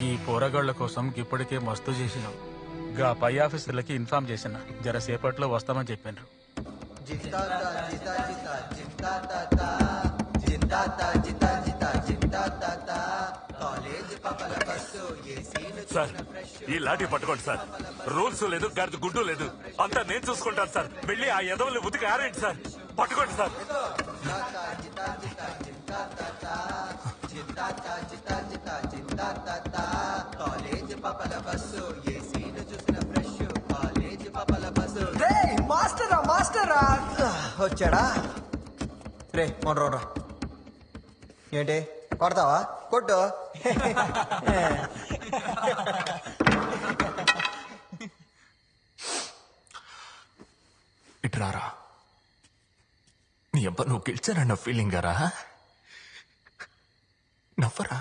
ఈ పోరగాళ్ల కోసం ఇప్పటికే మస్తు చేసినాం. గా పై ఆఫీసర్లకి ఇన్ఫార్మ్ చేసిన, జరసేపట్లో వస్తామని చెప్పినారు. సార్ ఈ లాఠీ పట్టుకోండి సార్. రూల్స్ లేదు, గర్దు గుడ్డు లేదు, అంతా నేను చూసుకుంటాను సార్. వెళ్ళి ఆ ఎదవల్ని ఉతికి ఆరేంటి సార్. పట్టుకోండి సార్. మాస్టరా మాస్టరా వచ్చాడా? రే మొండ్రోడ్రా, ఏంటి కొడతావా? కొట్టు. ఇట్రారా, నీ అబ్బా నువ్వు గెలిచారన్న ఫీలింగ్ గారా? నవ్వరా.